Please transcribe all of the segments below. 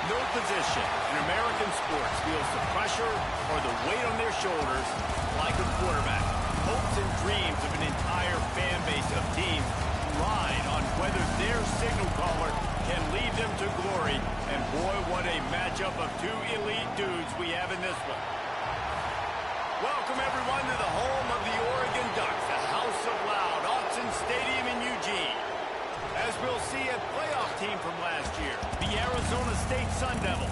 No position in American sports feels the pressure or the weight on their shoulders like a quarterback. Hopes and dreams of an entire fan base of teams ride on whether their signal caller can lead them to glory. And boy, what a matchup of two elite dudes we have in this one. Welcome, everyone, to the home of the Oregon Ducks, the House of Loud, Autzen Stadium in Eugene. As we'll see, a playoff team from last year, the Arizona State Sun Devils,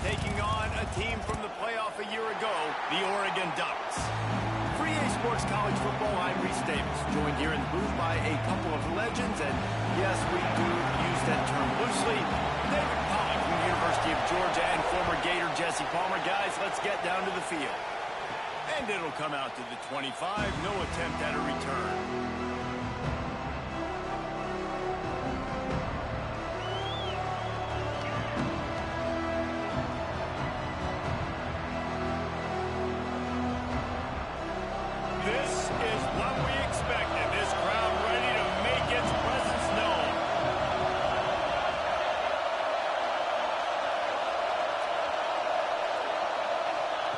taking on a team from the playoff a year ago, the Oregon Ducks. For EA Sports College Football, I'm Reese Davis, joined here in the booth by a couple of legends, and yes, we do use that term loosely. David Pollock from the University of Georgia and former Gator Jesse Palmer. Guys, let's get down to the field. And it'll come out to the 25, no attempt at a return.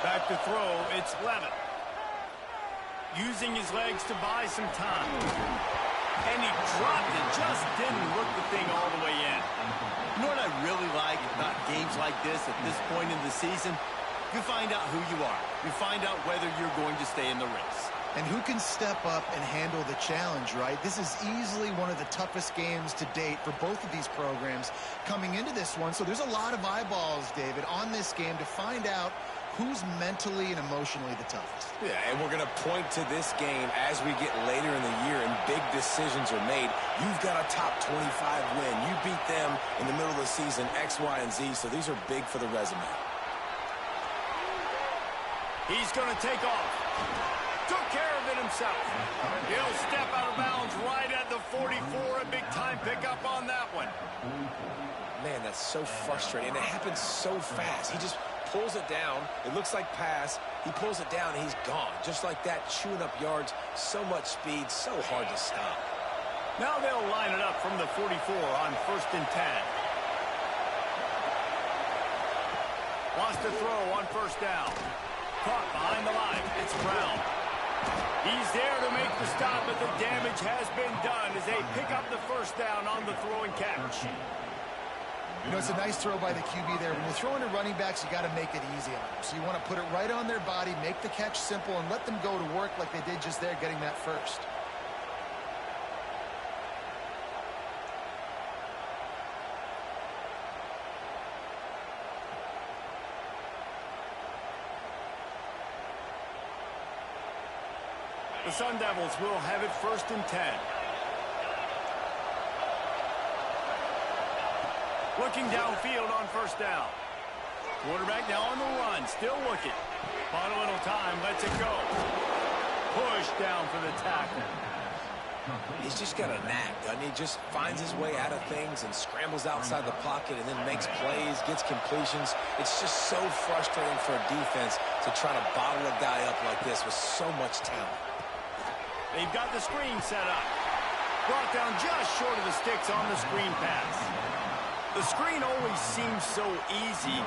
Back to throw, it's Levin. Using his legs to buy some time. And he dropped it, just didn't look the thing all the way in. You know what I really like about games like this at this point in the season? You find out who you are. You find out whether you're going to stay in the race. And who can step up and handle the challenge, right? This is easily one of the toughest games to date for both of these programs coming into this one. So there's a lot of eyeballs, David, on this game to find out who's mentally and emotionally the toughest. Yeah, and we're going to point to this game as we get later in the year and big decisions are made. You've got a top 25 win. You beat them in the middle of the season, X, Y, and Z, so these are big for the resume. He's going to take off. Took care of it himself. He'll step out of bounds right at the 44. A big-time pickup on that one. Man, that's so frustrating, and it happens so fast. He just pulls it down. It looks like pass. He pulls it down, and he's gone. Just like that, chewing up yards. So much speed, so hard to stop. Now they'll line it up from the 44 on 1st and 10. Wants to throw on 1st down. Caught behind the line. It's Brown. He's there to make the stop, but the damage has been done as they pick up the 1st down on the throw and catch. You know, it's a nice throw by the QB there. When you're throwing to running backs, you got to make it easy on them. So you want to put it right on their body, make the catch simple, and let them go to work like they did just there, getting that 1st. The Sun Devils will have it 1st and 10. Looking downfield on 1st down. Quarterback now on the run, still looking. Bought a little time, lets it go. Push down for the tackle. He's just got a knack, doesn't he? Just finds his way out of things and scrambles outside the pocket and then makes plays, gets completions. It's just so frustrating for a defense to try to bottle a guy up like this with so much talent. They've got the screen set up. Brought down just short of the sticks on the screen pass. The screen always seems so easy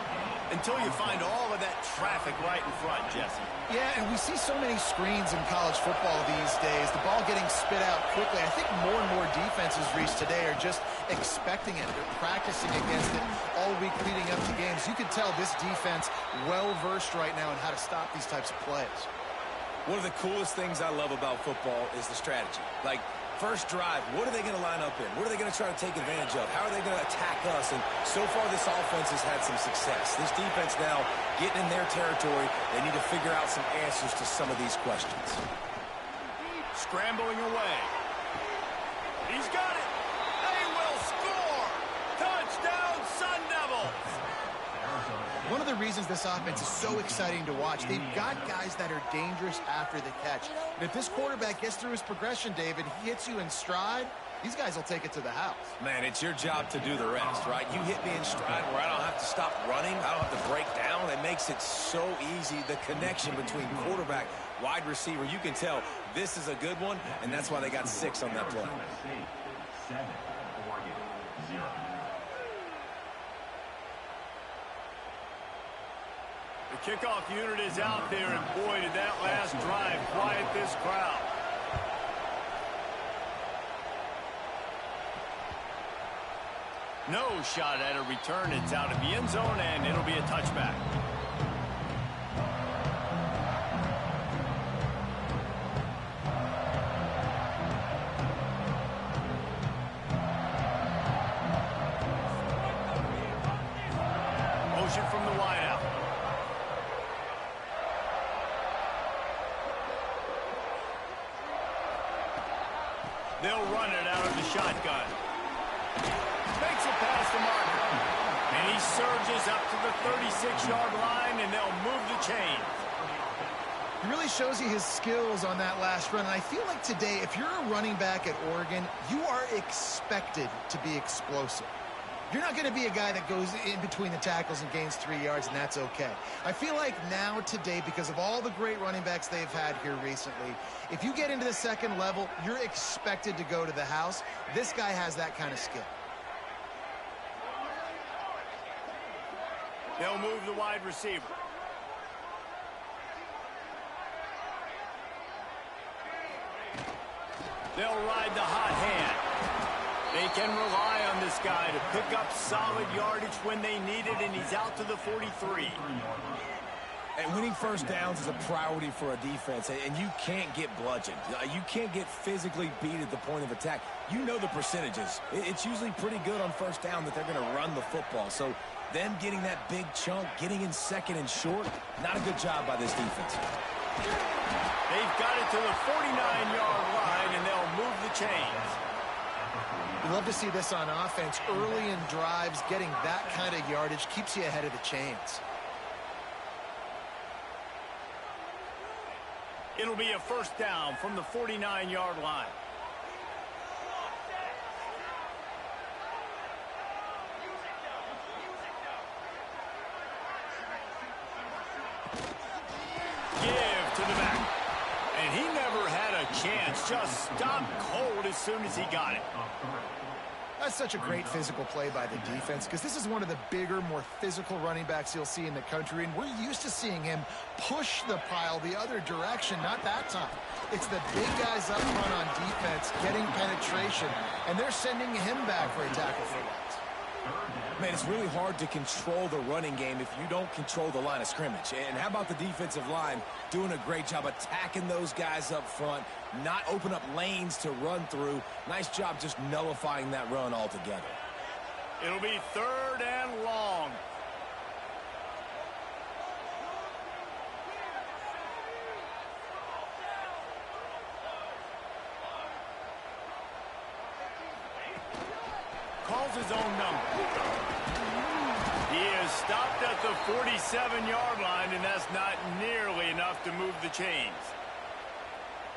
until you find all of that traffic right in front, Jesse. Yeah, and we see so many screens in college football these days. The ball getting spit out quickly. I think more and more defenses, Reese, today are just expecting it. They're practicing against it all week leading up to games. You can tell this defense well-versed right now in how to stop these types of plays. One of the coolest things I love about football is the strategy. Like, first drive, what are they going to line up in? What are they going to try to take advantage of? How are they going to attack us? And so far, this offense has had some success. This defense now getting in their territory. They need to figure out some answers to some of these questions. Scrambling away. He's got it. They will score. Touchdown, Sun Devils. One of the reasons this offense is so exciting to watch, they've got guys that are dangerous after the catch. And if this quarterback gets through his progression, David, he hits you in stride, these guys will take it to the house. Man, it's your job to do the rest, right? You hit me in stride where I don't have to stop running. I don't have to break down. It makes it so easy. The connection between quarterback, wide receiver, you can tell this is a good one, and that's why they got 6 on that play. 7, Oregon, 0. The kickoff unit is out there, and boy, did that last drive quiet this crowd. No shot at a return. It's out of the end zone, and it'll be a touchback. Motion from the wideout. They'll run it out of the shotgun. Makes it past the marker. And he surges up to the 36-yard line, and they'll move the chains. He really shows you his skills on that last run. And I feel like today, if you're a running back at Oregon, you are expected to be explosive. You're not going to be a guy that goes in between the tackles and gains 3 yards, and that's okay. I feel like now today, because of all the great running backs they've had here recently, if you get into the second level, you're expected to go to the house. This guy has that kind of skill. They'll move the wide receiver. They'll ride the hot hand. They can rely on this guy to pick up solid yardage when they need it, and he's out to the 43. And winning first downs is a priority for a defense, and you can't get bludgeoned. You can't get physically beat at the point of attack. You know the percentages. It's usually pretty good on first down that they're going to run the football. So them getting that big chunk, getting in second and short, not a good job by this defense. They've got it to the 49-yard line, and they'll move the chains. You love to see this on offense. Early in drives, getting that kind of yardage keeps you ahead of the chains. It'll be a first down from the 49-yard line. Give to the back. And he never had a chance. Just stopped cold as soon as he got it. That's such a great physical play by the defense, because this is one of the bigger, more physical running backs you'll see in the country, and we're used to seeing him push the pile the other direction. Not that time. It's the big guys up front on defense getting penetration, and they're sending him back for a tackle for loss. Man, it's really hard to control the running game if you don't control the line of scrimmage. And how about the defensive line doing a great job attacking those guys up front, not open up lanes to run through. Nice job just nullifying that run altogether. It'll be third and long. Calls his own number. He is stopped at the 47-yard line, and that's not nearly enough to move the chains.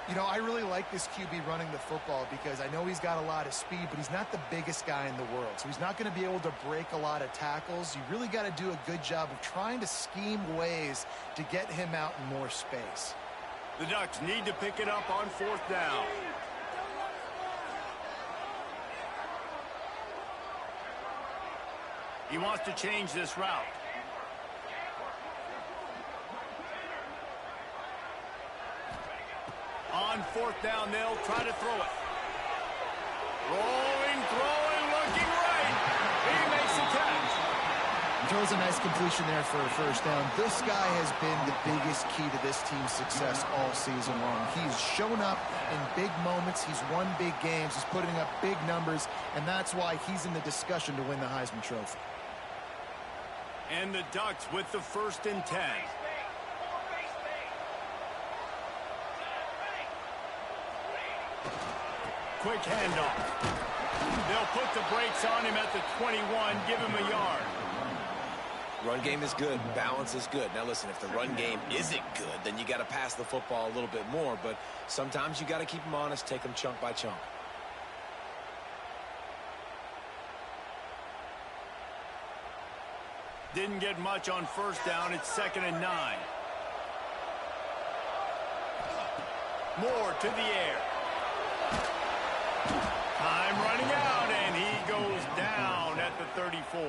You know, I really like this QB running the football because I know he's got a lot of speed, but he's not the biggest guy in the world. So he's not going to be able to break a lot of tackles. You really got to do a good job of trying to scheme ways to get him out in more space. The Ducks need to pick it up on fourth down. He wants to change this route. On fourth down, they'll try to throw it. Rolling, throwing, looking right. He makes a catch. Throws a nice completion there for a first down. This guy has been the biggest key to this team's success all season long. He's shown up in big moments. He's won big games. He's putting up big numbers, and that's why he's in the discussion to win the Heisman Trophy. And the Ducks with the 1st and 10. Quick handoff. They'll put the brakes on him at the 21, give him a yard. Run game is good. Balance is good. Now, listen, if the run game isn't good, then you got to pass the football a little bit more. But sometimes you got to keep them honest, take them chunk by chunk. Didn't get much on first down. It's 2nd and 9. Moore to the air. Time running out, and he goes down at the 34.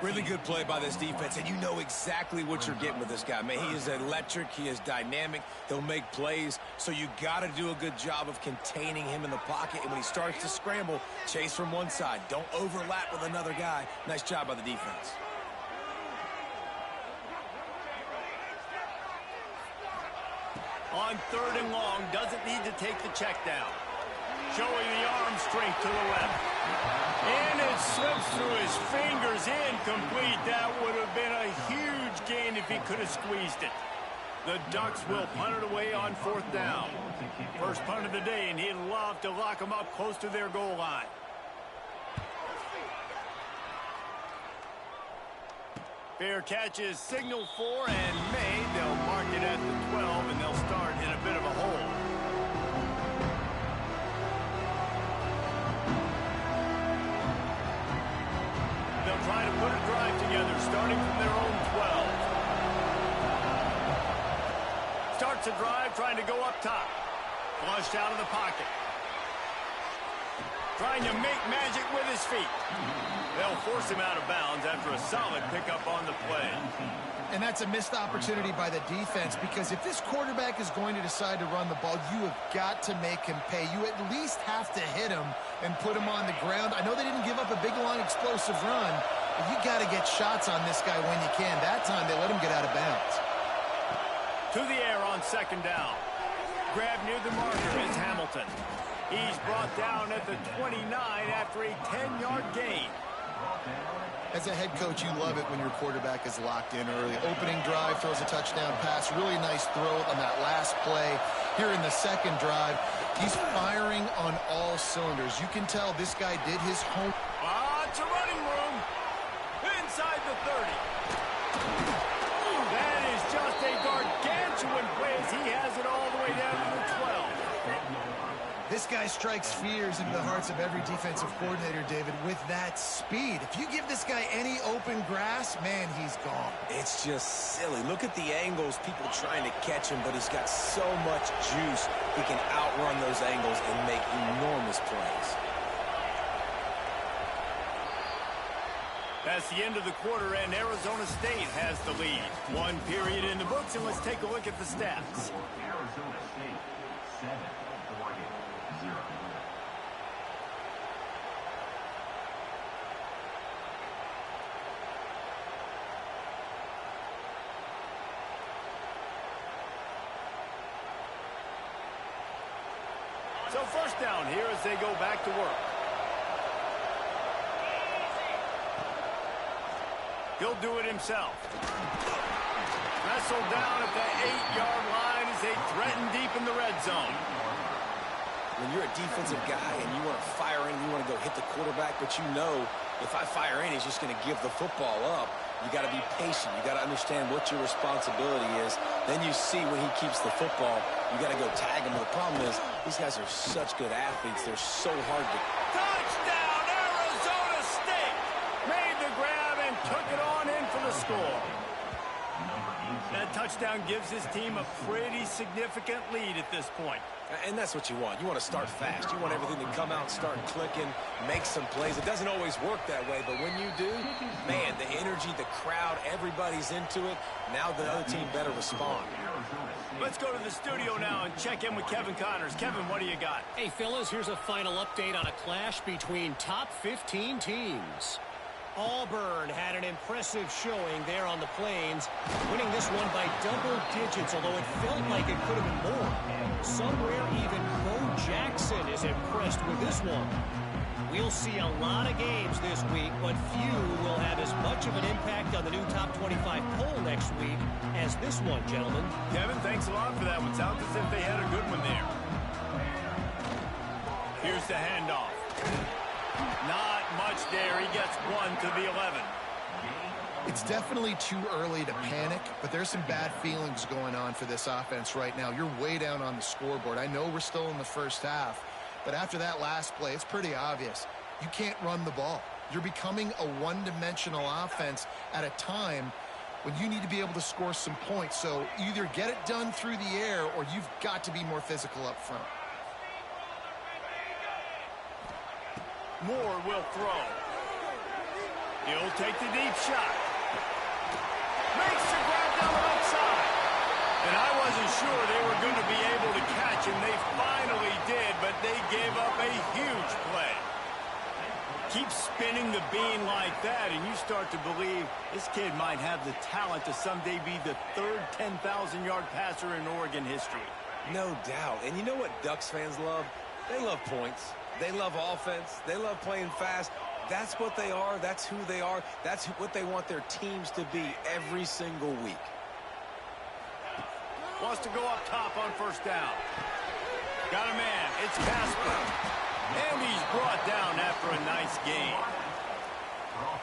Really good play by this defense, and you know exactly what you're getting with this guy. Man, he is electric. He is dynamic. He'll make plays, so you got to do a good job of containing him in the pocket. And when he starts to scramble, chase from one side. Don't overlap with another guy. Nice job by the defense. On 3rd and long, doesn't need to take the check down. Showing the arm strength to the left. And it slips through his fingers, incomplete. That would have been a huge gain if he could have squeezed it. The Ducks will punt it away on 4th down. First punt of the day, and he'd love to lock them up close to their goal line. Fair catch is signaled for and made. They'll mark it at the 12, and they'll start in a bit of a hole. They'll try to put a drive together, starting from their own 12. Starts a drive, trying to go up top. Flushed out of the pocket. Trying to make magic with his feet. They'll force him out of bounds after a solid pickup on the play. And that's a missed opportunity by the defense, because if this quarterback is going to decide to run the ball, you have got to make him pay. You at least have to hit him and put him on the ground. I know they didn't give up a big, long, explosive run, but you got to get shots on this guy when you can. That time, they let him get out of bounds. To the air on 2nd down. Grab near the marker is Hamilton. He's brought down at the 29 after a 10-yard gain. As a head coach, you love it when your quarterback is locked in early. Opening drive, throws a touchdown pass. Really nice throw on that last play. Here in the 2nd drive, he's firing on all cylinders. You can tell this guy did his homework. It's a running room. Inside the 30. That is just a gargantuan play as he has it all the way down to the 12. This guy strikes fears into the hearts of every defensive coordinator, David, with that speed. If you give this guy any open grass, man, he's gone. It's just silly. Look at the angles, people trying to catch him, but he's got so much juice. He can outrun those angles and make enormous plays. That's the end of the quarter, and Arizona State has the lead. 1 period in the books, and let's take a look at the stats. Arizona State, 7, Oregon, 0. So 1st down here as they go back to work. He'll do it himself. Wrestled down at the 8-yard line as they threaten deep in the red zone. When you're a defensive guy and you want to fire in, you want to go hit the quarterback, but you know if I fire in, he's just going to give the football up. You got to be patient. You got to understand what your responsibility is. Then you see when he keeps the football, you got to go tag him. But the problem is these guys are such good athletes. They're so hard to... Touchdown, Arizona State! Made the grab and took it on in for the score. That touchdown gives his team a pretty significant lead at this point. And that's what you want. You want to start fast. You want everything to come out, start clicking, make some plays. It doesn't always work that way, but when you do, man, the energy, the crowd, everybody's into it. Now the other team better respond. Let's go to the studio now and check in with Kevin Connors. Kevin, what do you got? Hey, fellas, here's a final update on a clash between top 15 teams. Auburn had an impressive showing there on the Plains, winning this one by double digits, although it felt like it could have been more. Somewhere even Bo Jackson is impressed with this one. We'll see a lot of games this week, but few will have as much of an impact on the new top 25 poll next week as this one, gentlemen. Kevin, thanks a lot for that one. Sounds as if they had a good one there. Here's the handoff. Not much there. He gets 1 to the 11. It's definitely too early to panic, but there's some bad feelings going on for this offense right now. You're way down on the scoreboard. I know we're still in the first half, but after that last play, it's pretty obvious. You can't run the ball. You're becoming a one-dimensional offense at a time when you need to be able to score some points. So either get it done through the air or you've got to be more physical up front. Moore will throw. He'll take the deep shot. Makes the grab down the right side. And I wasn't sure they were going to be able to catch him. They finally did, but they gave up a huge play. Keep spinning the bean like that, and you start to believe this kid might have the talent to someday be the third 10,000-yard passer in Oregon history. No doubt. And you know what Ducks fans love? They love points. They love offense. They love playing fast. That's what they are. That's who they are. That's what they want their teams to be every single week. Wants to go up top on first down. Got a man. It's Casper. And he's brought down after a nice game.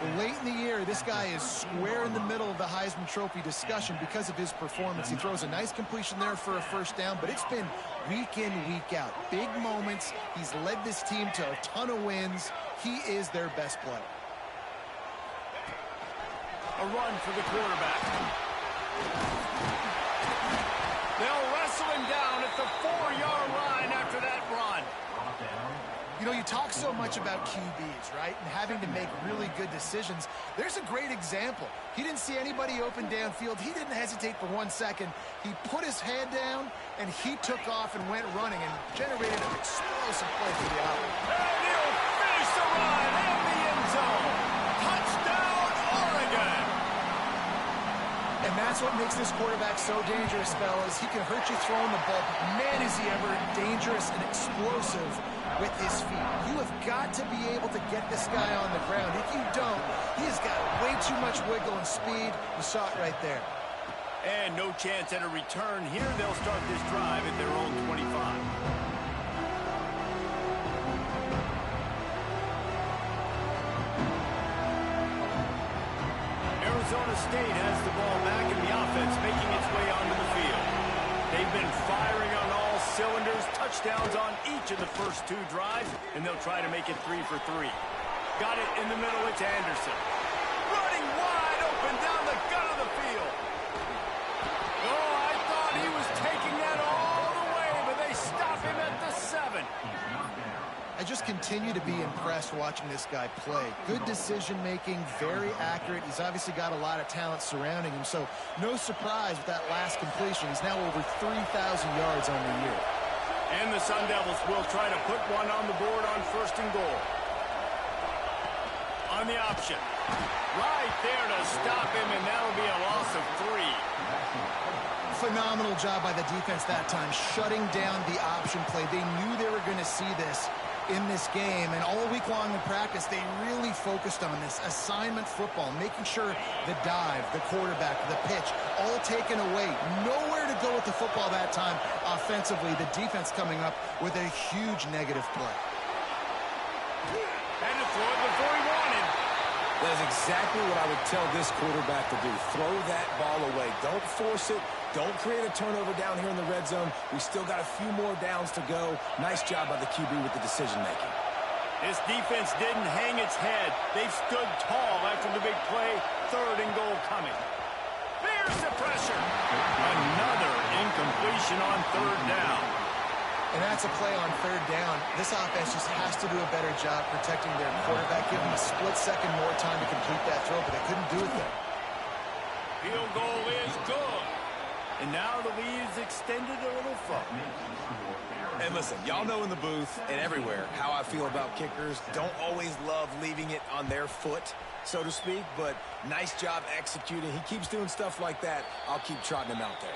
Well, late in the year, this guy is square in the middle of the Heisman Trophy discussion because of his performance. He throws a nice completion there for a first down, but it's been week in, week out. Big moments. He's led this team to a ton of wins. He is their best player. A run for the quarterback. They'll wrestle him down at the 4-yard line after that run. You know, you talk so much about QBs, right, and having to make really good decisions. There's a great example. He didn't see anybody open downfield. He didn't hesitate for 1 second. He put his head down, and he took off and went running and generated an explosive play for the offense. And he'll finish the run in the end zone. Touchdown, Oregon. And that's what makes this quarterback so dangerous, fellas. He can hurt you throwing the ball, but man, is he ever dangerous and explosive with his feet. You have got to be able to get this guy on the ground. If you don't, he has got way too much wiggle and speed. You saw it right there. And no chance at a return here. They'll start this drive at their own 25. Arizona State has the ball back in the offense, making its way onto the field. They've been firing on all cylinders, touchdowns on each of the first 2 drives, and they'll try to make it 3 for 3. Got it in the middle, it's Anderson. Running wide open down the gut of the field. Oh, I thought he was taking that all the way, but they stop him at the 7. I just continue to be impressed watching this guy play. Good decision-making, very accurate. He's obviously got a lot of talent surrounding him, so no surprise with that last completion. He's now over 3,000 yards on the year. And the Sun Devils will try to put one on the board on first and goal. On the option. Right there to stop him, and that'll be a loss of 3. Phenomenal job by the defense that time, shutting down the option play. They knew they were going to see this in this game, and all week long in practice, they really focused on this assignment football, making sure the dive, the quarterback, the pitch, all taken away. Nowhere to go with the football that time offensively. The defense coming up with a huge negative play. Had to throw it before he wanted. That is exactly what I would tell this quarterback to do. Throw that ball away. Don't force it. Don't create a turnover down here in the red zone. We still got a few more downs to go. Nice job by the QB with the decision-making. This defense didn't hang its head. They've stood tall after the big play. 3rd and goal coming. There's the pressure. Another incompletion on 3rd down. And that's a play on 3rd down. This offense just has to do a better job protecting their quarterback. Give them a split second more time to complete that throw, but they couldn't do it there. Field goal is good. And now the lead is extended a little further. And listen, y'all know in the booth and everywhere how I feel about kickers. Don't always love leaving it on their foot, so to speak, but nice job executing. He keeps doing stuff like that. I'll keep trotting him out there.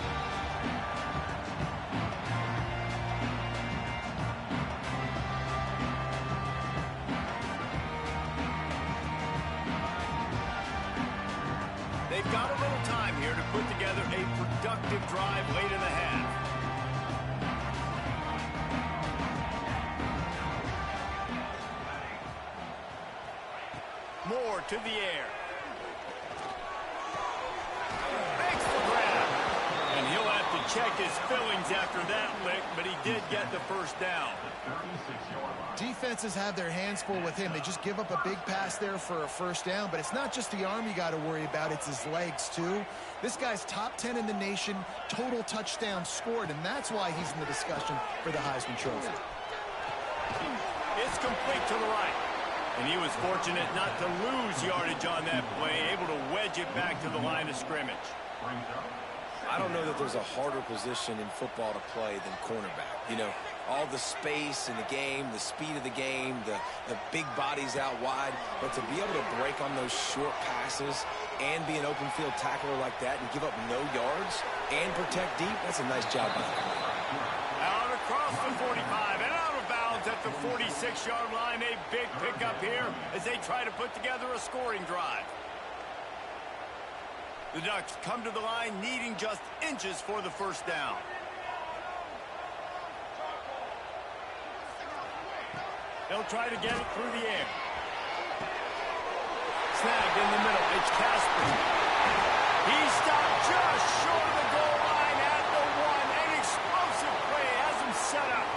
They've got a little time here to put together a productive drive late in the half. Moore to the air. Makes the grab. And he'll have to check his fillings after that lick, but he did get the first down. Defenses have their hands full with him. They just give up a big pass there for a first down, but it's not just the arm you got to worry about, it's his legs too. This guy's top 10 in the nation, total touchdowns scored, and that's why he's in the discussion for the Heisman Trophy. It's complete to the right. And he was fortunate not to lose yardage on that play, able to wedge it back to the line of scrimmage. I don't know that there's a harder position in football to play than cornerback. You know, all the space in the game, the speed of the game, the big bodies out wide. But to be able to break on those short passes and be an open field tackler like that and give up no yards and protect deep, that's a nice job by the corner. Out across the 45 and out of bounds at the 46-yard line. A big pickup here as they try to put together a scoring drive. The Ducks come to the line needing just inches for the first down. They'll try to get it through the air. Snagged in the middle. It's Casper. He stopped just short of the goal line at the 1. An explosive play has him set up.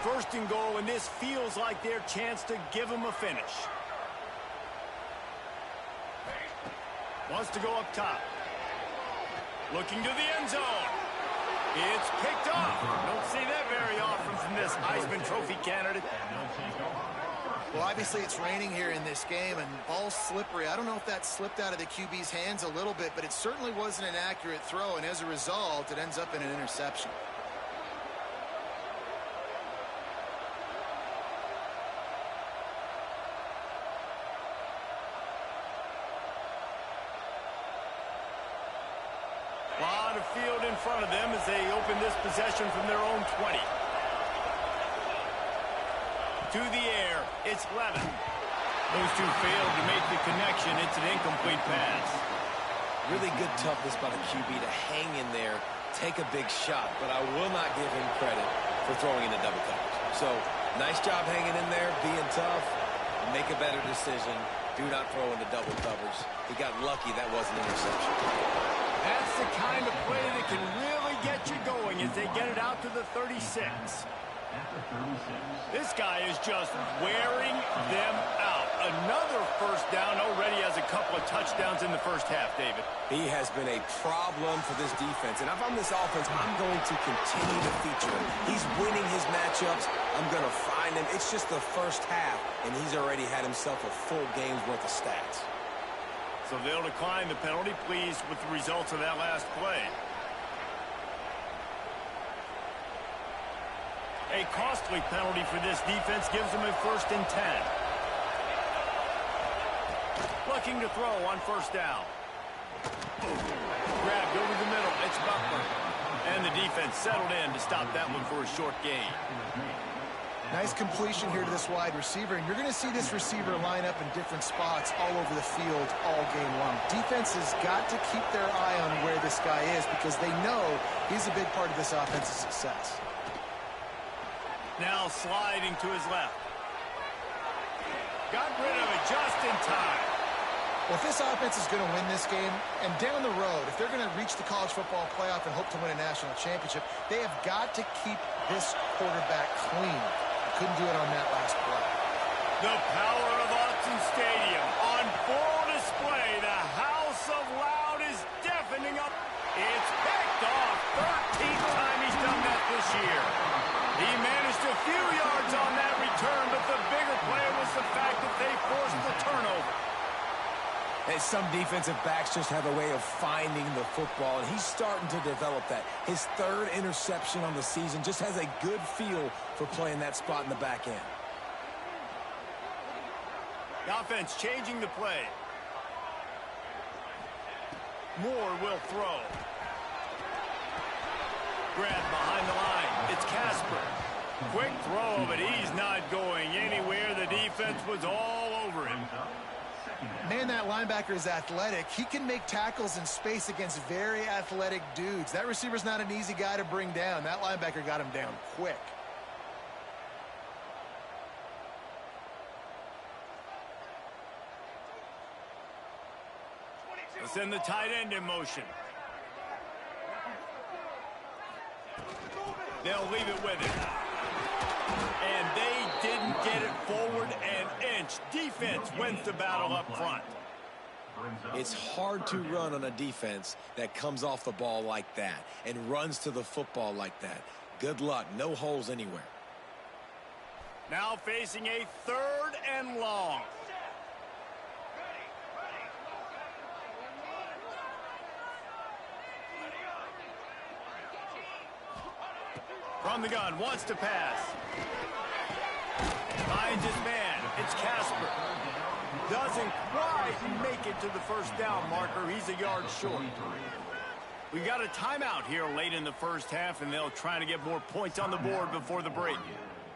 First and goal, and this feels like their chance to give them a finish. Wants to go up top. Looking to the end zone. It's picked off. Don't see that very often from this Heisman Trophy candidate. Well, obviously it's raining here in this game, and ball's slippery. I don't know if that slipped out of the QB's hands a little bit, but it certainly wasn't an accurate throw, and as a result, it ends up in an interception. Lot of field in front of them as they open this possession from their own 20. To the air, it's Levin. Those two failed to make the connection. It's an incomplete pass. Really good toughness by the QB to hang in there, take a big shot, but I will not give him credit for throwing into double coverage. So, nice job hanging in there, being tough, make a better decision. Do not throw into double coverage. He got lucky that wasn't an interception. That's the kind of play that can really get you going as they get it out to the 36. This guy is just wearing them out. Another first down, already has a couple of touchdowns in the first half, David. He has been a problem for this defense. And if I'm this offense, I'm going to continue to feature him. He's winning his matchups. I'm going to find him. It's just the first half, and he's already had himself a full game's worth of stats. So they'll decline the penalty, pleased with the results of that last play. A costly penalty for this defense gives them a 1st and 10. Looking to throw on first down. Grabbed over the middle. It's Butler. And the defense settled in to stop that one for a short gain. Nice completion here to this wide receiver, and you're going to see this receiver line up in different spots all over the field all game long. Defense has got to keep their eye on where this guy is because they know he's a big part of this offense's success. Now sliding to his left. Got rid of it just in time. Well, if this offense is going to win this game, and down the road, if they're going to reach the college football playoff and hope to win a national championship, they have got to keep this quarterback clean. Couldn't do it on that last play. The power of Autzen Stadium on full display. The House of Loud is deafening up. It's picked off. 13th time he's done that this year. He managed a few yards on that return, but the bigger play was the fact that they forced the turnover. And some defensive backs just have a way of finding the football, and he's starting to develop that. His 3rd interception on the season, just has a good feel for playing that spot in the back end. The offense changing the play. Moore will throw. Grabbed behind the line. It's Casper. Quick throw, but he's not going anywhere. The defense was all over him. Man, that linebacker is athletic. He can make tackles in space against very athletic dudes. That receiver's not an easy guy to bring down. That linebacker got him down quick. They send the tight end in motion. They'll leave it with him. And they didn't get it forward an inch. Defense wins the battle up front. It's hard to run on a defense that comes off the ball like that and runs to the football like that. Good luck. No holes anywhere. Now facing a 3rd and long. From the gun, wants to pass. Finds his man. It's Casper. Doesn't quite make it to the first down marker. He's a yard short. We got a timeout here late in the first half, and they'll try to get more points on the board before the break.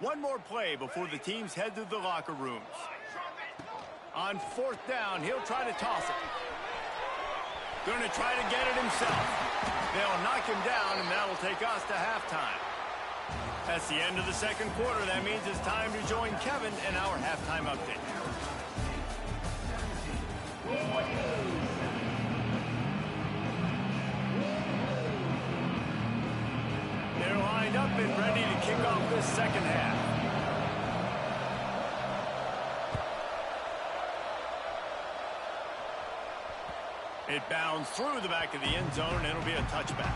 One more play before the teams head to the locker rooms. On 4th down, he'll try to toss it. Going to try to get it himself. They'll knock him down, and that'll take us to halftime. That's the end of the second quarter. That means it's time to join Kevin in our halftime update. They're lined up and ready to kick off this second half. It bounds through the back of the end zone, and it'll be a touchback.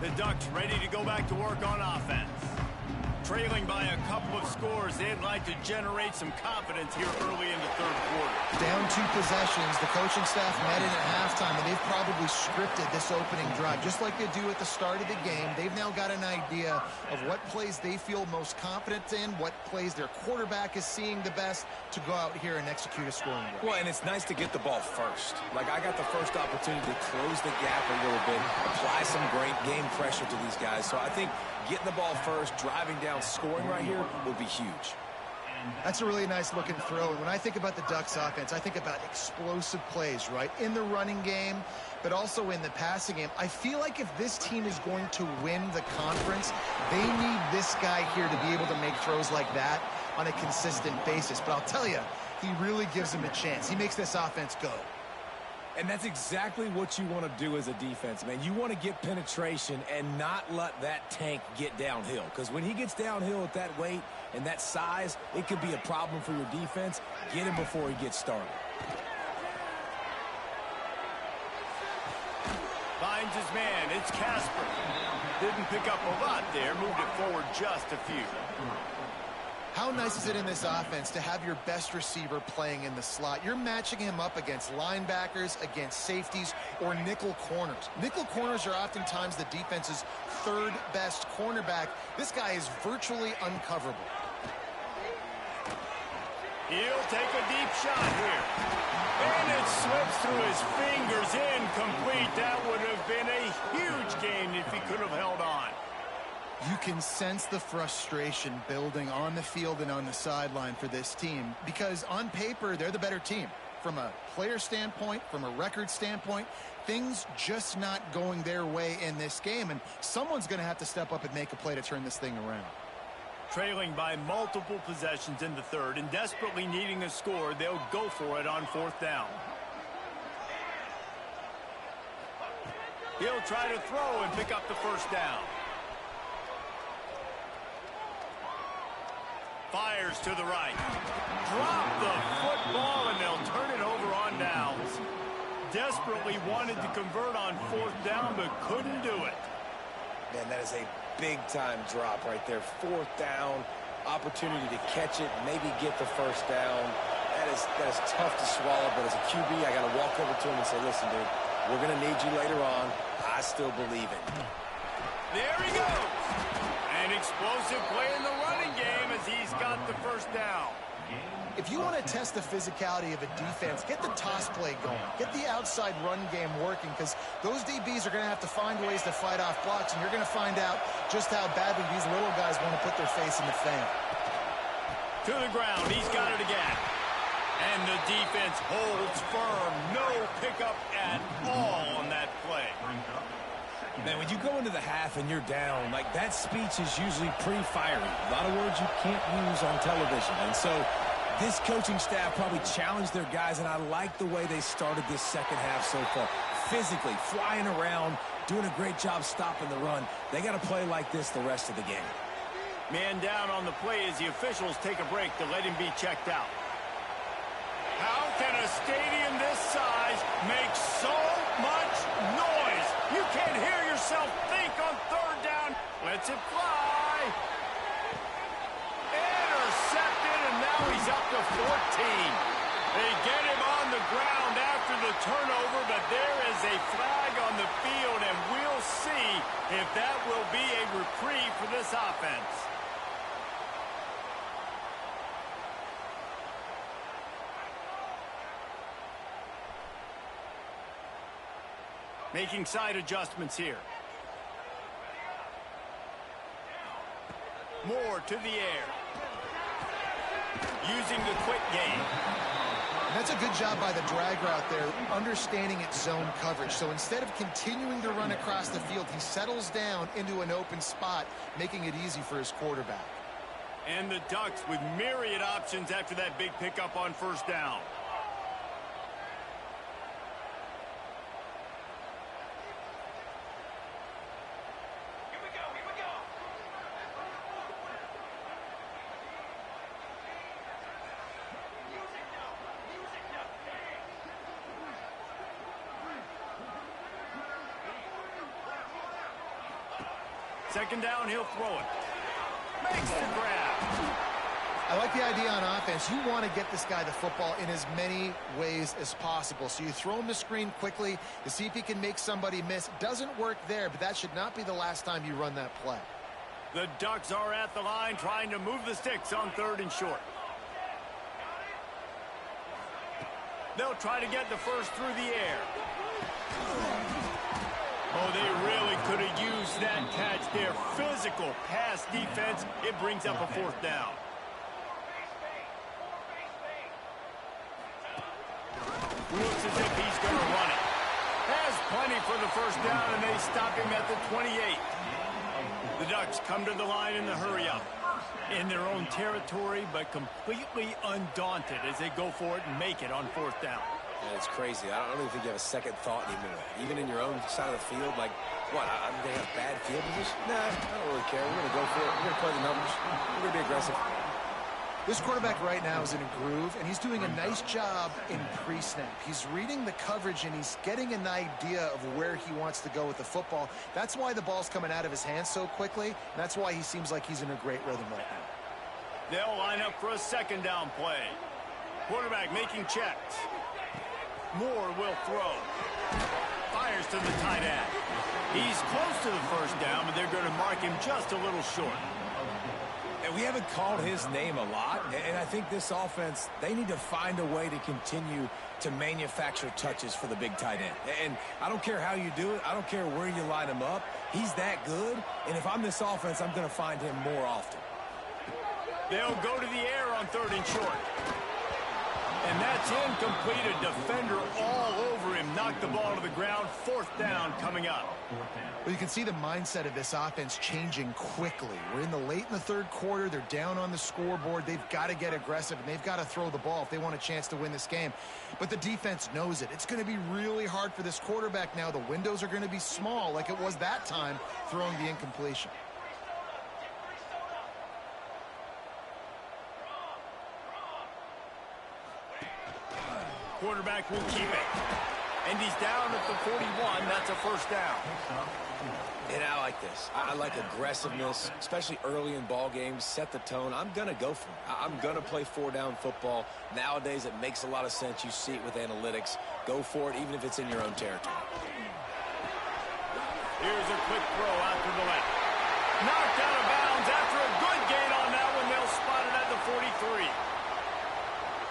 The Ducks ready to go back to work on offense. Trailing by a couple of scores, they'd like to generate some confidence here early in the third quarter. Down 2 possessions, the coaching staff met in at halftime, and they've probably scripted this opening drive. Just like they do at the start of the game, they've now got an idea of what plays they feel most confident in, what plays their quarterback is seeing the best to go out here and execute a scoring drive. Well, and it's nice to get the ball first. Like, I got the first opportunity to close the gap a little bit, apply some great game pressure to these guys. So I think getting the ball first, driving down, scoring right here would be huge. That's a really nice looking throw. And when I think about the Ducks offense, I think about explosive plays, right? In the running game, but also in the passing game. I feel like if this team is going to win the conference, they need this guy here to be able to make throws like that on a consistent basis. But I'll tell you, he really gives them a chance. He makes this offense go. And that's exactly what you want to do as a defense, man. You want to get penetration and not let that tank get downhill. Because when he gets downhill at that weight and that size, it could be a problem for your defense. Get him before he gets started. Finds his man. It's Casper. Didn't pick up a lot there. Moved it forward just a few. How nice is it in this offense to have your best receiver playing in the slot? You're matching him up against linebackers, against safeties, or nickel corners. Nickel corners are oftentimes the defense's 3rd best cornerback. This guy is virtually uncoverable. He'll take a deep shot here. And it slips through his fingers, incomplete. That would have been a huge gain if he could have held on. You can sense the frustration building on the field and on the sideline for this team because on paper, they're the better team. From a player standpoint, from a record standpoint, things just not going their way in this game, and someone's going to have to step up and make a play to turn this thing around. Trailing by multiple possessions in the third and desperately needing a score, they'll go for it on 4th down. He'll try to throw and pick up the first down. Fires to the right. Drop the football, and they'll turn it over on downs. Desperately wanted to convert on 4th down, but couldn't do it. Man, that is a big-time drop right there. 4th down, opportunity to catch it, maybe get the first down. That is tough to swallow, but as a QB, I got to walk over to him and say, listen, dude, we're going to need you later on. I still believe it. There he goes. An explosive play in the running game as he's got the first down. If you want to test the physicality of a defense, get the toss play going. Get the outside run game working because those DBs are going to have to find ways to fight off blocks, and you're going to find out just how badly these little guys want to put their face in the fan. To the ground. He's got it again. And the defense holds firm. No pickup at all on that play. Man, when you go into the half and you're down, like that speech is usually pretty fiery. A lot of words you can't use on television. And so this coaching staff probably challenged their guys, and I like the way they started this second half so far. Physically, flying around, doing a great job stopping the run. They got to play like this the rest of the game. Man down on the play as the officials take a break to let him be checked out. How can a stadium this size make so much noise? You can't hear yourself think on third down. Lets it fly. Intercepted, and now he's up to 14. They get him on the ground after the turnover, but there is a flag on the field, and we'll see if that will be a reprieve for this offense. Making side adjustments here. Moore to the air. Using the quick game. And that's a good job by the drag route there, understanding its zone coverage. So instead of continuing to run across the field, he settles down into an open spot, making it easy for his quarterback. And the Ducks with myriad options after that big pickup on first down. Second down, he'll throw it. Makes the grab. I like the idea on offense. You want to get this guy the football in as many ways as possible. So you throw him the screen quickly to see if he can make somebody miss. Doesn't work there, but that should not be the last time you run that play. The Ducks are at the line trying to move the sticks on third and short. They'll try to get the first through the air. Oh, they really could have used that catch there. Physical pass defense. It brings up a fourth down. Looks as if he's going to run it. Has plenty for the first down, and they stop him at the 28. The Ducks come to the line in the hurry-up. In their own territory, but completely undaunted as they go for it and make it on fourth down. Yeah, it's crazy. I don't even think you have a second thought anymore. Even in your own side of the field, like, what, I'm going to have bad field position? Nah, I don't really care. We're going to go for it. We're going to play the numbers. We're going to be aggressive. This quarterback right now is in a groove, and he's doing a nice job in pre-snap. He's reading the coverage, and he's getting an idea of where he wants to go with the football. That's why the ball's coming out of his hands so quickly, and that's why he seems like he's in a great rhythm right now. They'll line up for a second down play. Quarterback making checks. Moore will throw. Fires to the tight end. He's close to the first down, but they're going to mark him just a little short. And we haven't called his name a lot, and I think this offense, they need to find a way to continue to manufacture touches for the big tight end. And I don't care how you do it. I don't care where you line him up. He's that good, and if I'm this offense, I'm going to find him more often. They'll go to the air on third and short. And that's incomplete. A defender all over him. Knocked the ball to the ground. Fourth down coming up. Well, you can see the mindset of this offense changing quickly. We're in the third quarter. They're down on the scoreboard. They've got to get aggressive, and they've got to throw the ball if they want a chance to win this game. But the defense knows it. It's going to be really hard for this quarterback now. The windows are going to be small like it was that time throwing the incompletion. Quarterback will keep it. And he's down at the 41. That's a first down. And I like this. I like aggressiveness, especially early in ball games. Set the tone. I'm going to go for it. I'm going to play four-down football. Nowadays, it makes a lot of sense. You see it with analytics. Go for it, even if it's in your own territory. Here's a quick throw out to the left. Knocked out of bounds after a good gain on that one. They'll spot it at the 43.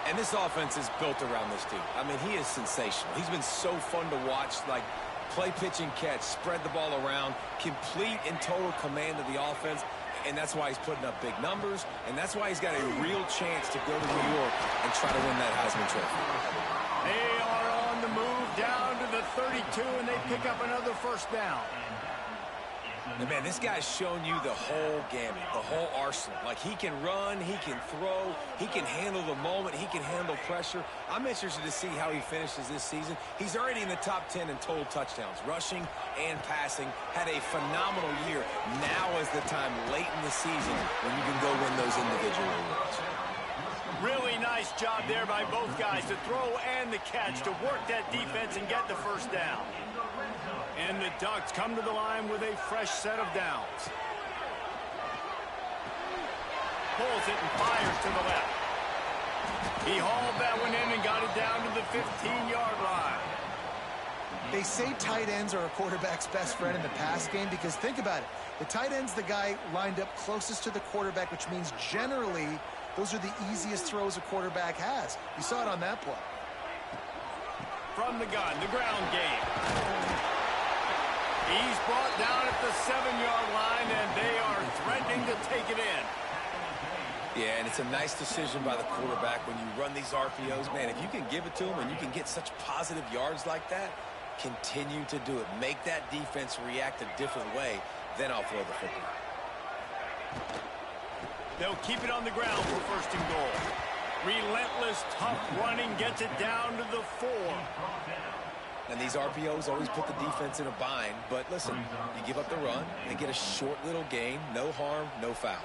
And this offense is built around this dude. I mean, he is sensational. He's been so fun to watch, like play, pitch, and catch, spread the ball around, complete and total command of the offense, and that's why he's putting up big numbers, and that's why he's got a real chance to go to New York and try to win that Heisman Trophy. They are on the move down to the 32, and they pick up another first down. And man, this guy's shown you the whole gamut, the whole arsenal. Like, he can run, he can throw, he can handle the moment, he can handle pressure. I'm interested to see how he finishes this season. He's already in the top 10 in total touchdowns, rushing and passing. Had a phenomenal year. Now is the time late in the season when you can go win those individual awards. Really nice job there by both guys to throw and the catch to work that defense and get the first down. And the Ducks come to the line with a fresh set of downs. Pulls it and fires to the left. He hauled that one in and got it down to the 15-yard line. They say tight ends are a quarterback's best friend in the pass game because think about it. The tight end's the guy lined up closest to the quarterback, which means generally those are the easiest throws a quarterback has. You saw it on that play. From the gun, the ground game. He's brought down at the 7-yard line, and they are threatening to take it in. Yeah, and it's a nice decision by the quarterback when you run these RPOs. Man, if you can give it to him and you can get such positive yards like that, continue to do it. Make that defense react a different way, then I'll throw the football. They'll keep it on the ground for first and goal. Relentless, tough running gets it down to the 4. And these RPOs always put the defense in a bind. But listen, you give up the run, they get a short little gain, no harm, no foul.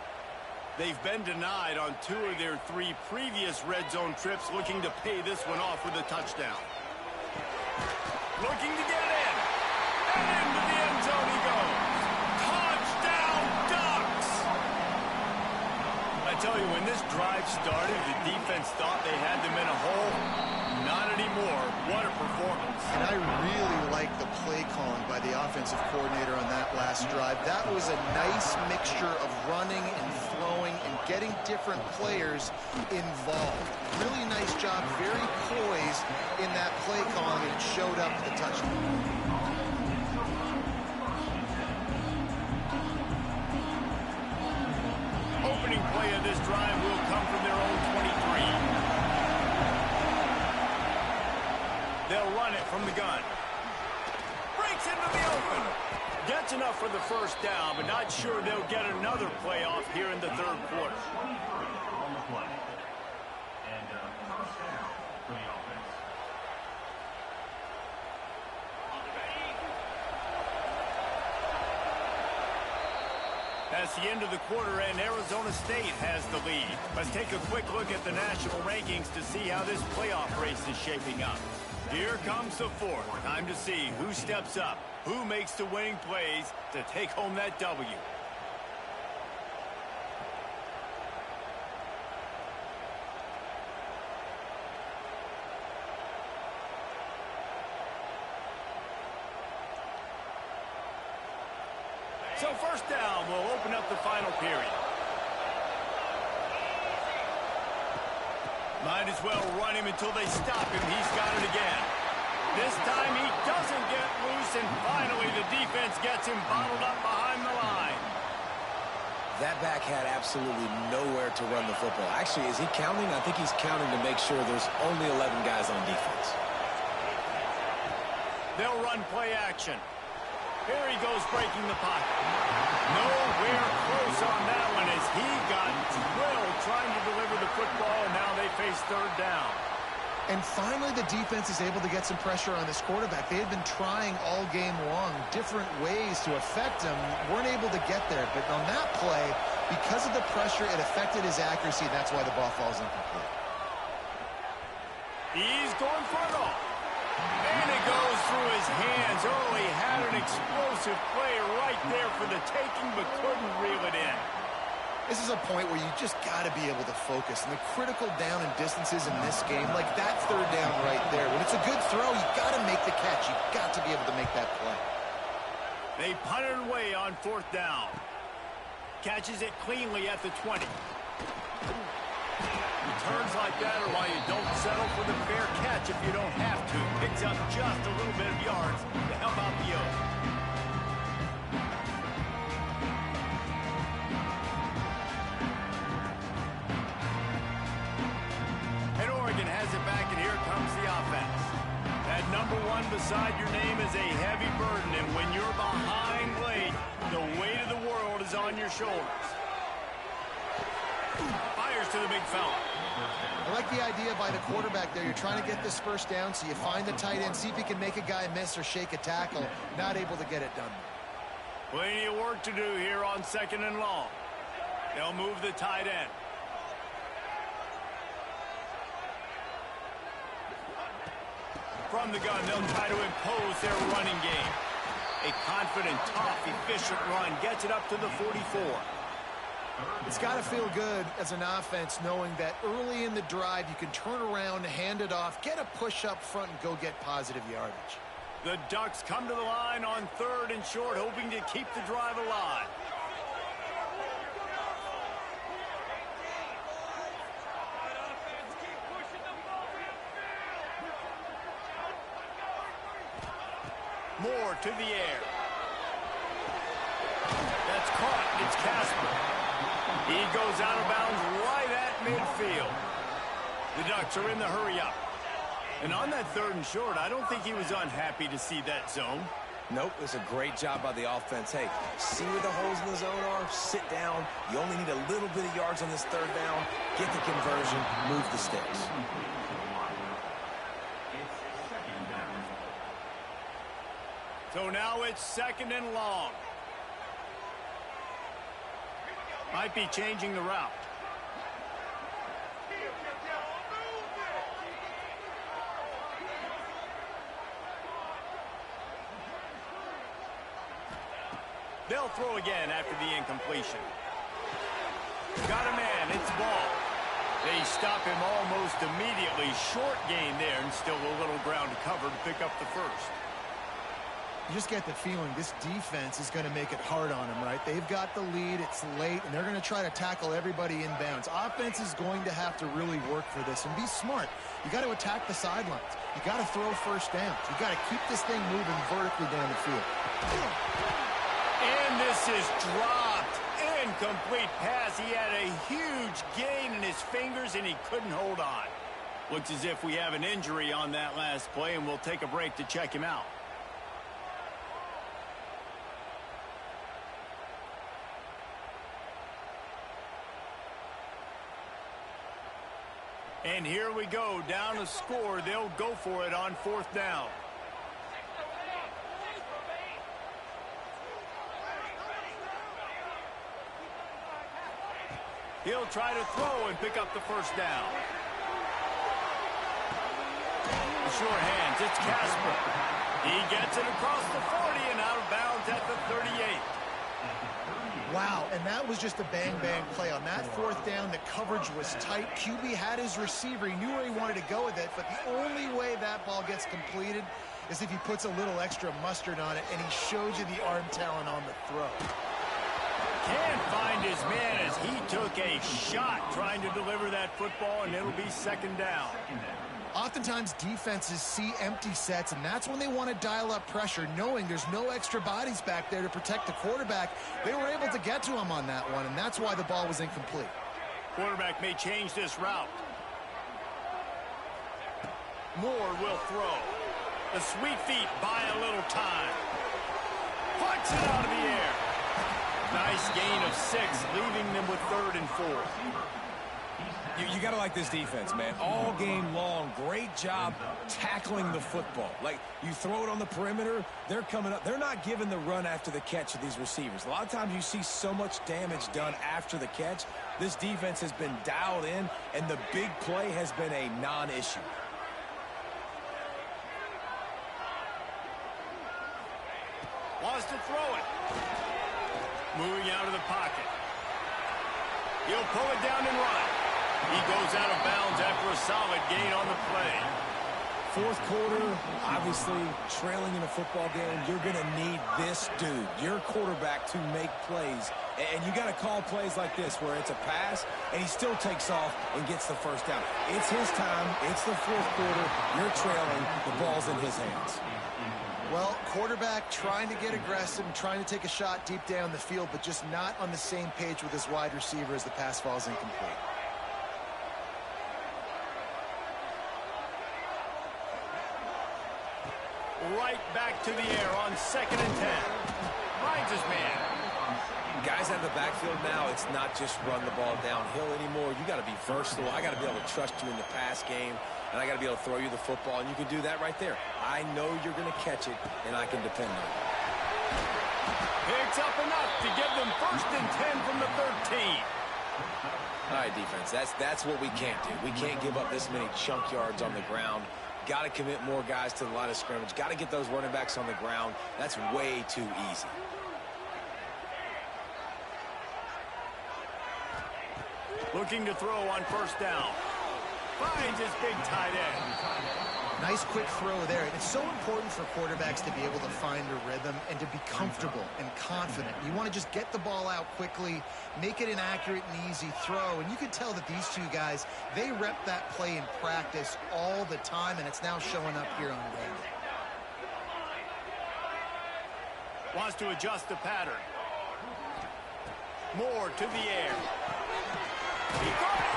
They've been denied on 2 of their 3 previous red zone trips, looking to pay this one off with a touchdown. Looking to get in. And into the end zone he goes. Touchdown, Ducks! I tell you, when this drive started, the defense thought they had them in a hole. Not anymore. What a performance. And I really like the play calling by the offensive coordinator on that last drive. That was a nice mixture of running and throwing and getting different players involved. Really nice job, very poised in that play calling, and it showed up at the touchdown. Opening play of this drive will come from their own 23. They'll run it from the gun. Breaks into the open. Gets enough for the first down, but not sure they'll get another playoff here in the third quarter. On the play. And first down for the offense. That's the end of the quarter, and Arizona State has the lead. Let's take a quick look at the national rankings to see how this playoff race is shaping up. Here comes the 4th. Time to see who steps up, who makes the winning plays to take home that W. So first down will open up the final period. Might as well run him until they stop him. He's got it again. This time he doesn't get loose, and finally the defense gets him bottled up behind the line. That back had absolutely nowhere to run the football. Actually, is he counting? I think he's counting to make sure there's only 11 guys on defense. They'll run play action. Here he goes breaking the pocket. Nowhere close on that one as he got drilled trying to deliver the football, and now they face third down. And finally the defense is able to get some pressure on this quarterback. They had been trying all game long different ways to affect him, weren't able to get there. But on that play, because of the pressure, it affected his accuracy. That's why the ball falls incomplete. He's going for it all. And it goes through his hands. Oh, he had an explosive play right there for the taking, but couldn't reel it in. This is a point where you just got to be able to focus. And the critical down and distances in this game, like that third down right there, when it's a good throw, you got to make the catch. You got to be able to make that play. They punted it away on 4th down. Catches it cleanly at the 20. Returns like that are why you don't settle for the fair catch if you don't have to. Picks up just a little bit of yards to help out the O's. And Oregon has it back, and here comes the offense. That number number one beside your name is a heavy burden, and when you're behind late, the weight of the world is on your shoulders. Fires to the big fella. I like the idea by the quarterback there. You're trying to get this first down, so you find the tight end, see if he can make a guy miss or shake a tackle. Not able to get it done. Plenty of work to do here on 2nd and long. They'll move the tight end. From the gun, they'll try to impose their running game. A confident, tough, efficient run gets it up to the 44. It's got to feel good as an offense knowing that early in the drive you can turn around, hand it off, get a push up front, and go get positive yardage. The Ducks come to the line on 3rd and short, hoping to keep the drive alive. Moore to the air. That's caught. It's Casper. He goes out of bounds right at midfield. The Ducks are in the hurry-up. And on that 3rd and short, I don't think he was unhappy to see that zone. Nope, it's a great job by the offense. Hey, see where the holes in the zone are? Sit down. You only need a little bit of yards on this 3rd down. Get the conversion. Move the sticks. So now it's 2nd and long. Might be changing the route. They'll throw again after the incompletion. Got a man, it's ball. They stop him almost immediately. Short gain there, and still a little ground to cover to pick up the first. You just get the feeling this defense is going to make it hard on them, right? They've got the lead, it's late, and they're going to try to tackle everybody inbounds. Offense is going to have to really work for this and be smart. You got to attack the sidelines. You got to throw first downs. You got to keep this thing moving vertically down the field. And this is dropped. Incomplete pass. He had a huge gain in his fingers, and he couldn't hold on. Looks as if we have an injury on that last play, and we'll take a break to check him out. And here we go, down a score. They'll go for it on 4th down. He'll try to throw and pick up the first down. The short hands, it's Casper. He gets it across the 40 and out of bounds at the 38. Wow, and that was just a bang-bang play. On that 4th down, the coverage was tight. QB had his receiver. He knew where he wanted to go with it, but the only way that ball gets completed is if he puts a little extra mustard on it, and he shows you the arm talent on the throw. Can't find his man as he took a shot trying to deliver that football, and it'll be 2nd down. Oftentimes, defenses see empty sets, and that's when they want to dial up pressure, knowing there's no extra bodies back there to protect the quarterback. They were able to get to him on that one, and that's why the ball was incomplete. Quarterback may change this route. Moore will throw. The sweet feet buy a little time. Puts it out of the air. Nice gain of 6, leaving them with 3rd and 4. You got to like this defense, man. All game long, great job tackling the football. Like, you throw it on the perimeter, they're coming up. They're not giving the run after the catch of these receivers. A lot of times you see so much damage done after the catch. This defense has been dialed in, and the big play has been a non-issue. Wants to throw it. Moving out of the pocket. He'll pull it down and run. He goes out of bounds after a solid gain on the play. 4th quarter, obviously trailing in a football game, you're going to need this dude, your quarterback, to make plays. And you got to call plays like this where it's a pass and he still takes off and gets the first down. It's his time. It's the 4th quarter. You're trailing. The ball's in his hands. Well, quarterback trying to get aggressive and trying to take a shot deep down the field, but just not on the same page with his wide receiver as the pass falls incomplete. right back to the air on 2nd and 10. Finds his man. Guys out of the backfield now, it's not just run the ball downhill anymore. You got to be versatile. I got to be able to trust you in the pass game, and I got to be able to throw you the football, and you can do that right there. I know you're going to catch it, and I can depend on it. Picks up enough to give them 1st and 10 from the 13. All right, defense, that's what we can't do. We can't give up this many chunk yards on the ground. Got to commit more guys to the line of scrimmage. Got to get those running backs on the ground. That's way too easy. Looking to throw on 1st down. Finds his big tight end. Nice quick throw there. It's so important for quarterbacks to be able to find a rhythm and to be comfortable and confident. You want to just get the ball out quickly, make it an accurate and easy throw. And you can tell that these two guys, they rep that play in practice all the time, and it's now showing up here on game day. Wants to adjust the pattern. Moore to the air. He got it!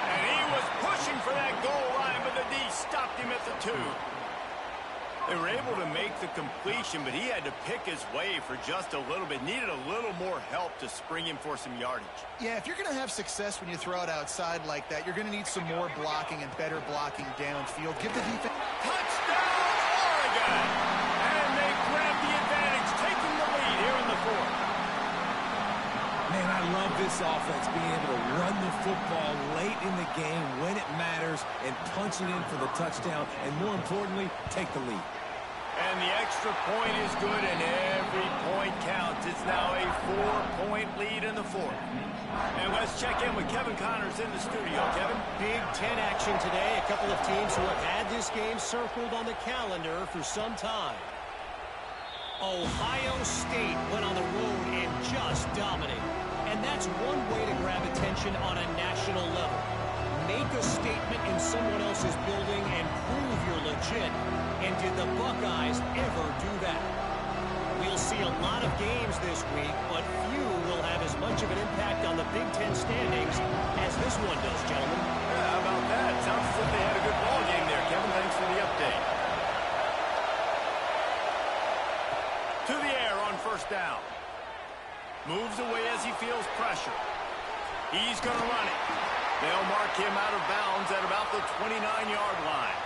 And he was pushing for that goal line, but the D stopped him at the 2. They were able to make the completion, but he had to pick his way for just a little bit. Needed a little more help to spring him for some yardage. Yeah, if you're going to have success when you throw it outside like that, you're going to need some more blocking and better blocking downfield. Give the defense... Touchdown, Oregon! And they grab the advantage, taking the lead here in the 4th. Man, I love this offense, being able to run the football late in the game when it matters and punch it in for the touchdown, and more importantly, take the lead. And the extra point is good, and every point counts. It's now a 4-point lead in the 4th. And let's check in with Kevin Connors in the studio. Kevin? Big 10 action today. A couple of teams who have had this game circled on the calendar for some time. Ohio State went on the road and just dominated. And that's one way to grab attention on a national level. Make a statement in someone else's building and prove you're legit. And did the Buckeyes ever do that? We'll see a lot of games this week, but few will have as much of an impact on the Big Ten standings as this one does, gentlemen. Yeah, how about that? Sounds as if they had a good ball game there, Kevin. Thanks for the update. To the air on 1st down. Moves away as he feels pressure. He's going to run it. They'll mark him out of bounds at about the 29-yard line.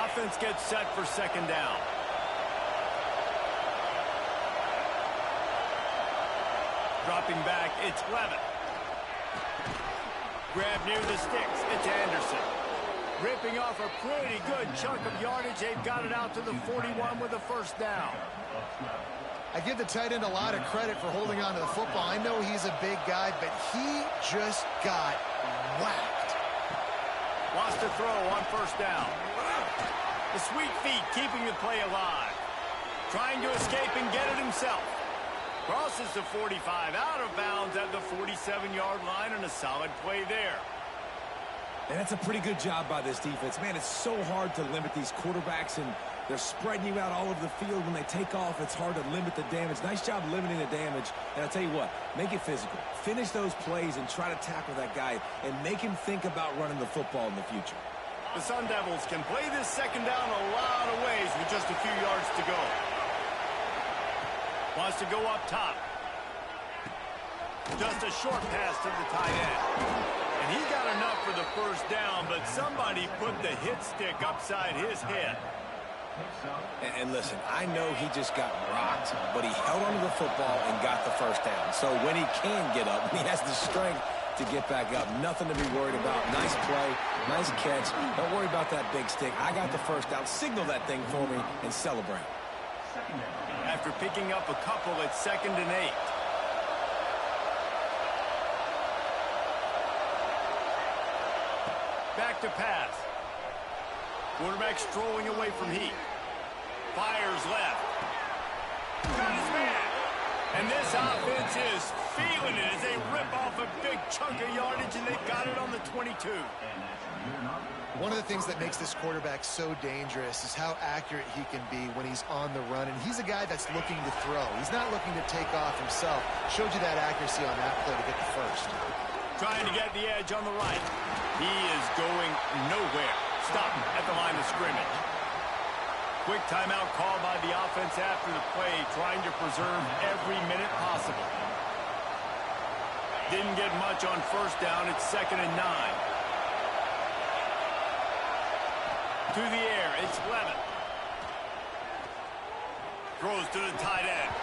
Offense gets set for 2nd down. Dropping back, it's Levin. Grab near the sticks, it's Anderson. Ripping off a pretty good chunk of yardage. They've got it out to the 41 with a 1st down. I give the tight end a lot of credit for holding on to the football. I know he's a big guy, but he just got whacked. Wants to throw on 1st down. The sweet feet keeping the play alive. Trying to escape and get it himself. Crosses the 45, out of bounds at the 47-yard line, and a solid play there. And that's a pretty good job by this defense. Man, it's so hard to limit these quarterbacks, and they're spreading you out all over the field. When they take off, it's hard to limit the damage. Nice job limiting the damage. And I'll tell you what, make it physical. Finish those plays and try to tackle that guy and make him think about running the football in the future. The Sun Devils can play this 2nd down a lot of ways with just a few yards to go. Wants to go up top. Just a short pass to the tight end. And he got enough for the 1st down, but somebody put the hit stick upside his head. And listen, I know he just got rocked, but he held onto the football and got the 1st down. So when he can get up, he has the strength to get back up. Nothing to be worried about. Nice play, nice catch. Don't worry about that big stick. I got the 1st down. Signal that thing for me and celebrate. After picking up a couple at 2nd and 8. Back to pass. Quarterback strolling away from Heat. Fires left. Got his man. And this offense is feeling it as they rip off a big chunk of yardage, and they've got it on the 22. One of the things that makes this quarterback so dangerous is how accurate he can be when he's on the run. And he's a guy that's looking to throw. He's not looking to take off himself. Showed you that accuracy on that play to get the first. Trying to get the edge on the right. He is going nowhere. Stop at the line of scrimmage. Quick timeout called by the offense after the play, trying to preserve every minute possible. Didn't get much on first down. It's 2nd and 9. To the air, it's Levin. Throws to the tight end.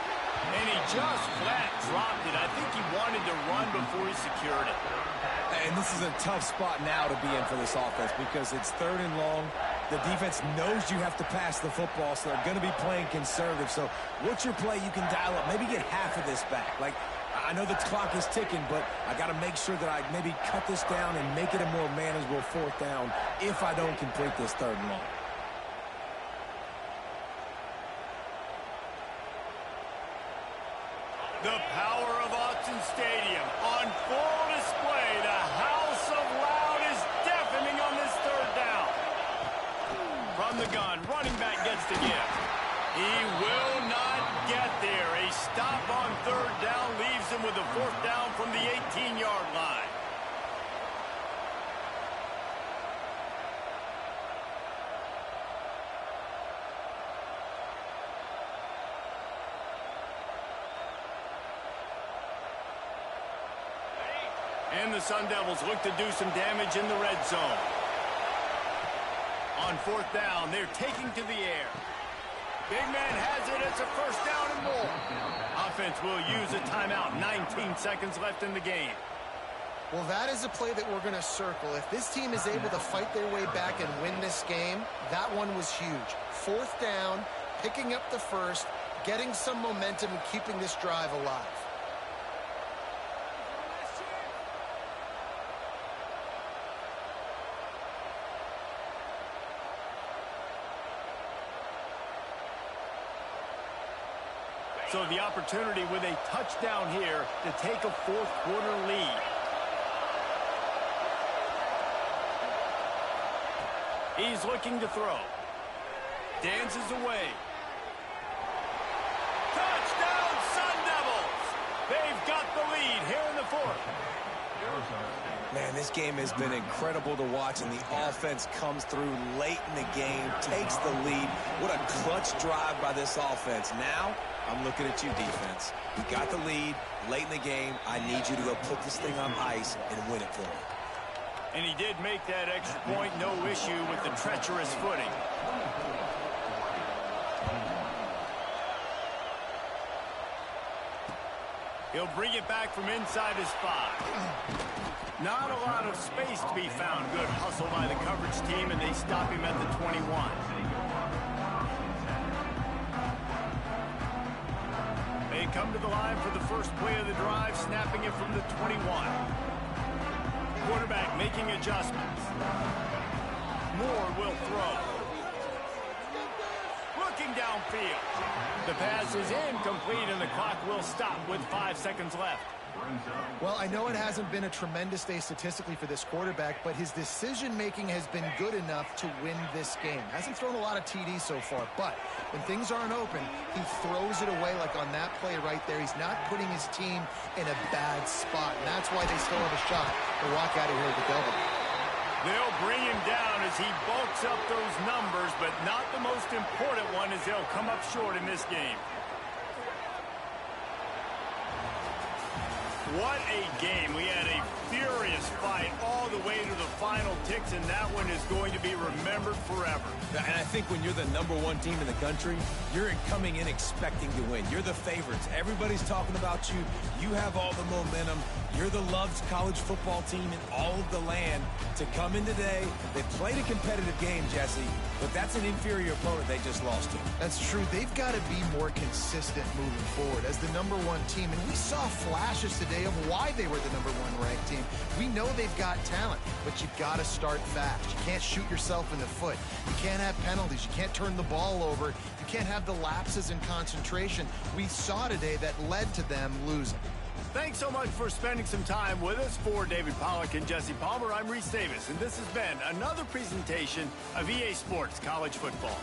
And he just flat dropped it. I think he wanted to run before he secured it. And this is a tough spot now to be in for this offense because it's 3rd and long. The defense knows you have to pass the football, so they're going to be playing conservative. So what's your play you can dial up? Maybe get half of this back. Like, I know the clock is ticking, but I got to make sure that I maybe cut this down and make it a more manageable 4th down if I don't complete this 3rd and long. The power of Autzen Stadium on full display. The house of loud is deafening on this 3rd down. From the gun, running back gets the gift. He will not get there. A stop on 3rd down leaves him with a 4th down from the 18-yard line. And the Sun Devils look to do some damage in the red zone. On 4th down, they're taking to the air. Big man has it. It's a 1st down and more. Offense will use a timeout. 19 seconds left in the game. Well, that is a play that we're going to circle. If this team is able to fight their way back and win this game, that one was huge. 4th down, picking up the first, getting some momentum and keeping this drive alive. So the opportunity with a touchdown here to take a 4th quarter lead. He's looking to throw. Dances away. Touchdown, Sun Devils! They've got the lead here in the 4th. Man, this game has been incredible to watch, and the offense comes through late in the game, takes the lead. What a clutch drive by this offense. Now, I'm looking at you, defense. You got the lead late in the game. I need you to go put this thing on ice and win it for me. And he did make that extra point, no issue with the treacherous footing. He'll bring it back from inside his 5. Not a lot of space to be found. Good hustle by the coverage team, and they stop him at the 21. They come to the line for the first play of the drive, snapping it from the 21. Quarterback making adjustments. Moore will throw. Looking downfield. The pass is incomplete, and the clock will stop with 5 seconds left. Well, I know it hasn't been a tremendous day statistically for this quarterback, but his decision-making has been good enough to win this game. Hasn't thrown a lot of TDs so far, but when things aren't open, he throws it away like on that play right there. He's not putting his team in a bad spot, and that's why they still have a shot to walk out of here with the W. They'll bring him down as he bulks up those numbers, but not the most important one as they'll come up short in this game. What a game. We had a furious fight all the way to the final ticks, and that one is going to be remembered forever. And I think when you're the #1 team in the country, you're coming in expecting to win. You're the favorites. Everybody's talking about you. You have all the momentum. You're the loved college football team in all of the land. To come in today, they played a competitive game, Jesse, but that's an inferior opponent they just lost to. That's true. They've got to be more consistent moving forward as the #1 team. And we saw flashes today of why they were the #1 ranked team. We know they've got talent, but you've got to start fast. You can't shoot yourself in the foot. You can't have penalties. You can't turn the ball over. You can't have the lapses in concentration we saw today that led to them losing. Thanks so much for spending some time with us. For David Pollack and Jesse Palmer, I'm Reese Davis, and this has been another presentation of EA Sports College Football.